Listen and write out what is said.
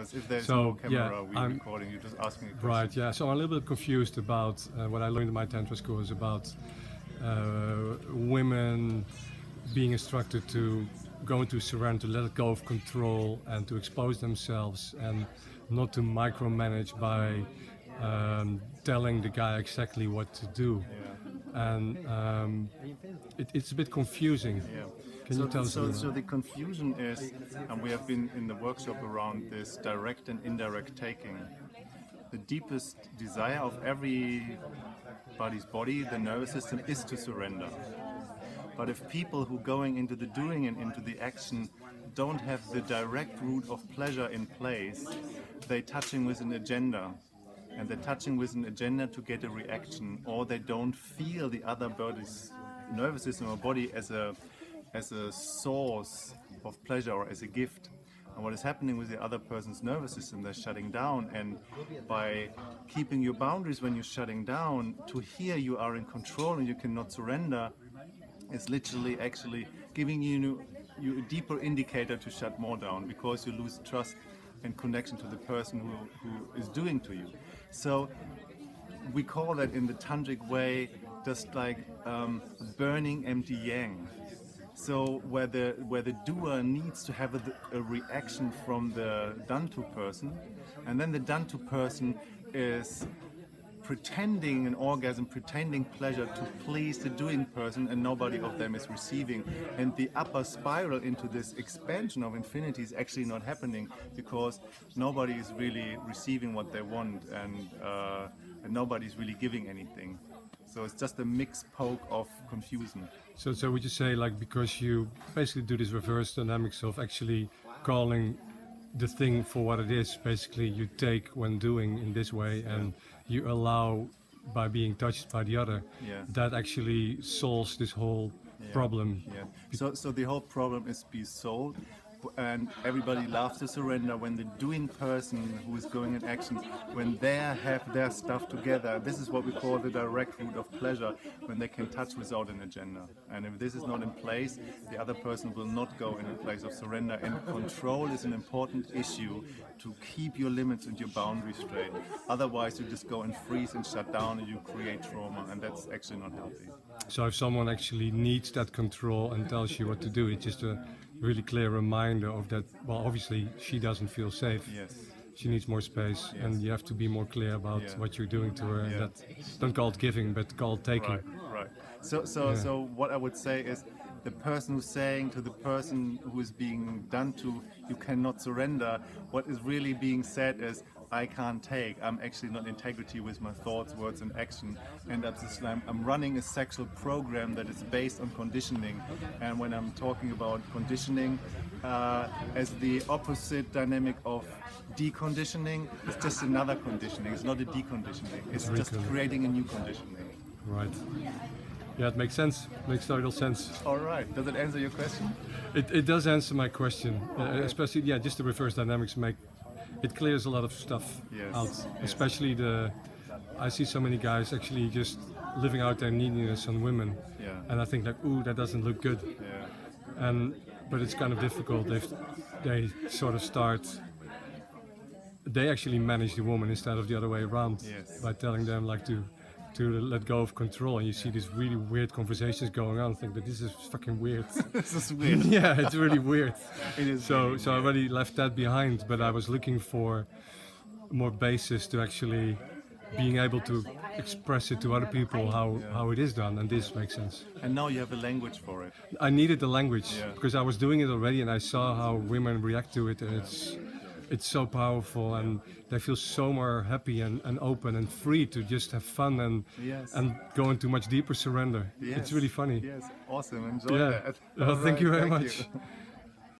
because if there's So, no camera, yeah, we're recording. You just ask me a question. Right, yeah. So I'm a little bit confused about what I learned in my Tantra school is about women being instructed to go into surrender, to let go of control and to expose themselves and not to micromanage by telling the guy exactly what to do. Yeah. And it's a bit confusing. Yeah. Can you tell us a little? So the confusion is, and we have been in the workshop around this direct and indirect taking. The deepest desire of everybody's body, the nervous system, is to surrender. But if people who going into the doing and into the action don't have the direct root of pleasure in place, they're touching with an agenda. And they're touching with an agenda to get a reaction, or they don't feel the other body's nervous system or body as a source of pleasure or as a gift. And what is happening with the other person's nervous system, they're shutting down. And by keeping your boundaries when you're shutting down, to hear you are in control and you cannot surrender, is literally actually giving you a deeper indicator to shut more down, because you lose trust and connection to the person who is doing to you. So we call that in the tantric way just like burning empty yang. So where the doer needs to have a reaction from the done to person, and then the done to person is pretending an orgasm, pretending pleasure to please the doing person, and nobody of them is receiving. And the upper spiral into this expansion of infinity is actually not happening, because nobody is really receiving what they want, and nobody is really giving anything. So it's just a mixed poke of confusion. So would you say, like, because you basically do this reverse dynamics of actually calling the thing for what it is, basically you take when doing in this way, and you allow by being touched by the other, that actually solves this whole problem. Yeah. So the whole problem is be solved, and everybody loves to surrender when the doing person who is going in action, when they have their stuff together. This is what we call the direct root of pleasure, when they can touch without an agenda. And if this is not in place, the other person will not go in a place of surrender. And control is an important issue to keep your limits and your boundaries straight. Otherwise you just go and freeze and shut down, and you create trauma, and that's actually not healthy. So if someone actually needs that control and tells you what to do, it's just a really clear reminder of that. Well, obviously she doesn't feel safe. Yes. She needs more space, and you have to be more clear about what you're doing to her. And that, don't call it giving, but call it taking. Right. So what I would say is, the person who's saying to the person who is being done to, you cannot surrender, what is really being said is, I can't take. I'm actually not in integrity with my thoughts, words, and action. And I'm running a sexual program that is based on conditioning. And when I'm talking about conditioning as the opposite dynamic of deconditioning, it's just another conditioning. It's not a deconditioning. It's just creating a new conditioning. Right. Yeah, it makes sense. Makes total sense. All right. Does it answer your question? It does answer my question. Especially, just the reverse dynamics it clears a lot of stuff out. Especially I see so many guys actually just living out their neediness on women, and I think like, ooh, that doesn't look good. But it's kind of difficult if they sort of start. They actually manage the woman instead of the other way around, by telling them like to let go of control, and you see these really weird conversations going on. I think that this is fucking weird. This is weird. Yeah, it's really weird. It is. So I already left that behind, but I was looking for more basis to actually being able to express it to other people how it is done, and this makes sense. And now you have a language for it. I needed the language because I was doing it already, and I saw how women react to it, and it's so powerful, and they feel so more happy and open and free to just have fun and go into much deeper surrender. It's really funny. Yes, awesome. Enjoy that. Well, thank you very much. You.